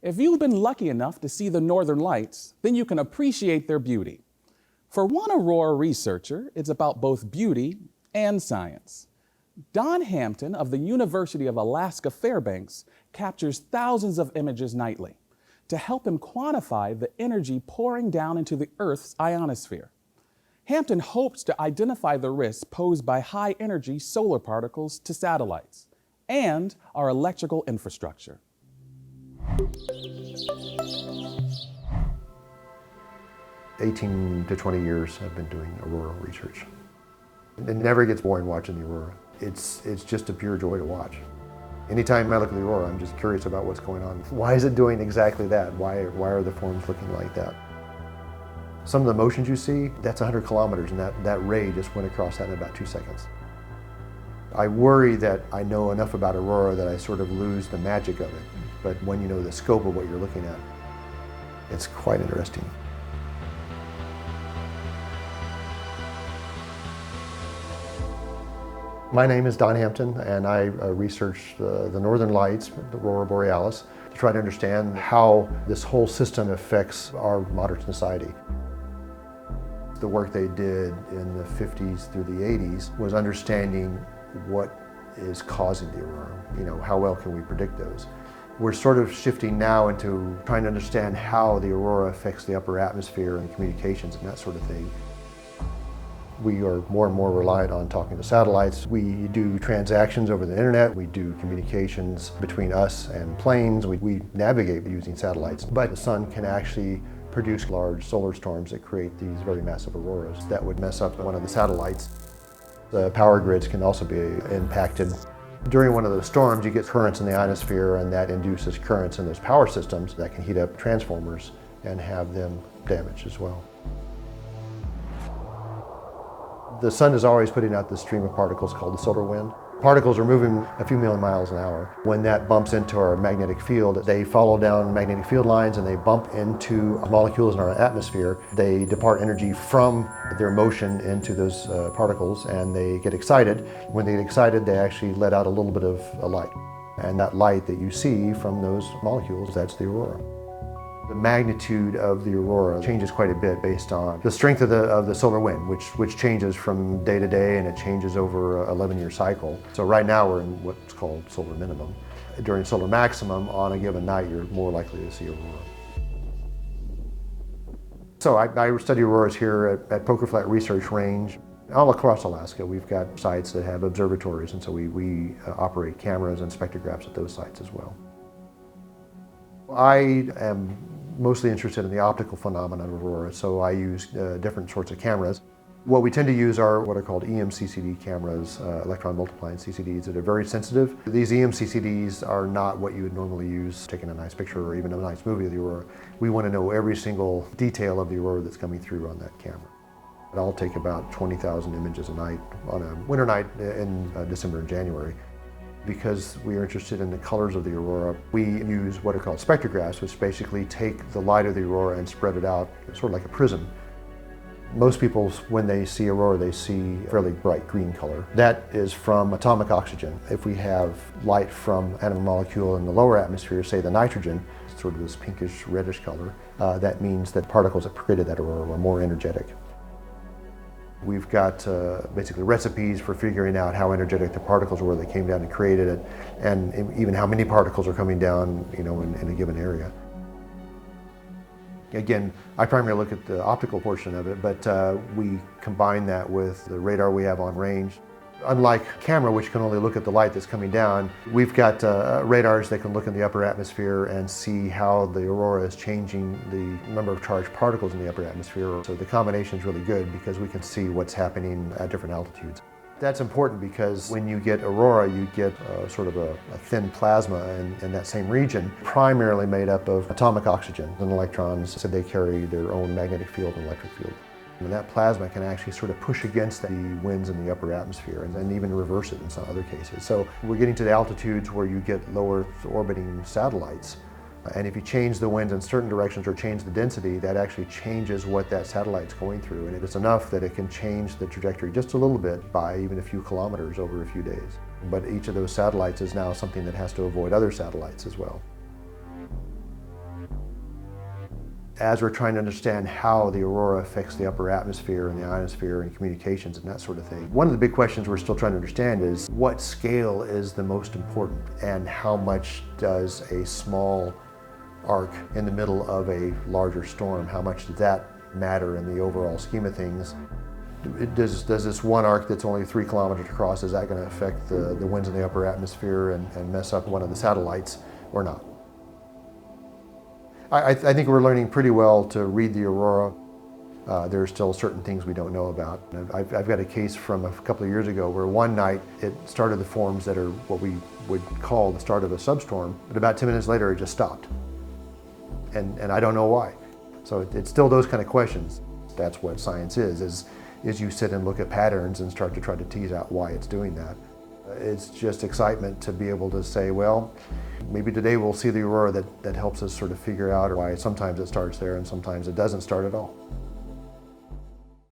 If you've been lucky enough to see the northern lights, then you can appreciate their beauty. For one Aurora researcher, it's about both beauty and science. Don Hampton of the University of Alaska Fairbanks captures thousands of images nightly to help him quantify the energy pouring down into the Earth's ionosphere. Hampton hopes to identify the risks posed by high-energy solar particles to satellites and our electrical infrastructure. 18 to 20 years I've been doing Aurora research. It never gets boring watching the Aurora. It's just a pure joy to watch. Anytime I look at the Aurora, I'm just curious about what's going on. Why is it doing exactly that? Why are the forms looking like that? Some of the motions you see, that's 100 kilometers, and that ray just went across that in about 2 seconds. I worry that I know enough about Aurora that I sort of lose the magic of it. But when you know the scope of what you're looking at, it's quite interesting. My name is Don Hampton, and I research the northern lights, the Aurora Borealis, to try to understand how this whole system affects our modern society. The work they did in the 50s through the 80s was understanding what is causing the aurora. You know, how well can we predict those? We're sort of shifting now into trying to understand how the aurora affects the upper atmosphere and communications and that sort of thing. We are more and more reliant on talking to satellites. We do transactions over the internet. We do communications between us and planes. We navigate using satellites. But the sun can actually produce large solar storms that create these very massive auroras that would mess up one of the satellites. The power grids can also be impacted. During one of those storms, you get currents in the ionosphere, and that induces currents in those power systems that can heat up transformers and have them damaged as well. The sun is always putting out this stream of particles called the solar wind. Particles are moving a few million miles an hour. When that bumps into our magnetic field, they follow down magnetic field lines and they bump into molecules in our atmosphere. They depart energy from their motion into those particles, and they get excited. When they get excited, they actually let out a little bit of a light. And that light that you see from those molecules, that's the aurora. The magnitude of the aurora changes quite a bit based on the strength of the solar wind, which changes from day to day, and it changes over an 11-year cycle. So right now we're in what's called solar minimum. During solar maximum, on a given night, you're more likely to see aurora. So I study auroras here at Poker Flat Research Range. All across Alaska, we've got sites that have observatories, and so we operate cameras and spectrographs at those sites as well. I am mostly interested in the optical phenomenon of aurora, so I use different sorts of cameras. What we tend to use are what are called EMCCD cameras, electron multiplying CCDs, that are very sensitive. These EMCCDs are not what you would normally use taking a nice picture or even a nice movie of the aurora. We want to know every single detail of the aurora that's coming through on that camera. I'll take about 20,000 images a night on a winter night in December and January. Because we are interested in the colors of the aurora, we use what are called spectrographs, which basically take the light of the aurora and spread it out, sort of like a prism. Most people, when they see aurora, they see a fairly bright green color. That is from atomic oxygen. If we have light from atom molecule in the lower atmosphere, say the nitrogen, sort of this pinkish reddish color, that means that particles that created that aurora were more energetic. We've got basically recipes for figuring out how energetic the particles were that came down and created it, and even how many particles are coming down, you know, in a given area. Again, I primarily look at the optical portion of it, but we combine that with the radar we have on range. Unlike camera, which can only look at the light that's coming down, we've got radars that can look in the upper atmosphere and see how the aurora is changing the number of charged particles in the upper atmosphere. So the combination is really good because we can see what's happening at different altitudes. That's important because when you get aurora, you get sort of a thin plasma in that same region, primarily made up of atomic oxygen and electrons, so they carry their own magnetic field and electric field. And that plasma can actually sort of push against the winds in the upper atmosphere and even reverse it in some other cases. So we're getting to the altitudes where you get low Earth orbiting satellites. And if you change the winds in certain directions or change the density, that actually changes what that satellite's going through. And it's enough that it can change the trajectory just a little bit by even a few kilometers over a few days. But each of those satellites is now something that has to avoid other satellites as well. as we're trying to understand how the aurora affects the upper atmosphere and the ionosphere and communications and that sort of thing. One of the big questions we're still trying to understand is what scale is the most important, and how much does a small arc in the middle of a larger storm, how much does that matter in the overall scheme of things? Does this one arc that's only 3 kilometers across, is that going to affect the winds in the upper atmosphere and mess up one of the satellites or not? I think we're learning pretty well to read the aurora. There are still certain things we don't know about. I've got a case from a couple of years ago where one night it started to forms that are what we would call the start of a substorm, but about 10 minutes later it just stopped. And I don't know why. So it's still those kind of questions. That's what science is you sit and look at patterns and start to try to tease out why it's doing that. It's just excitement to be able to say, well, maybe today we'll see the aurora that helps us sort of figure out why sometimes it starts there and sometimes it doesn't start at all.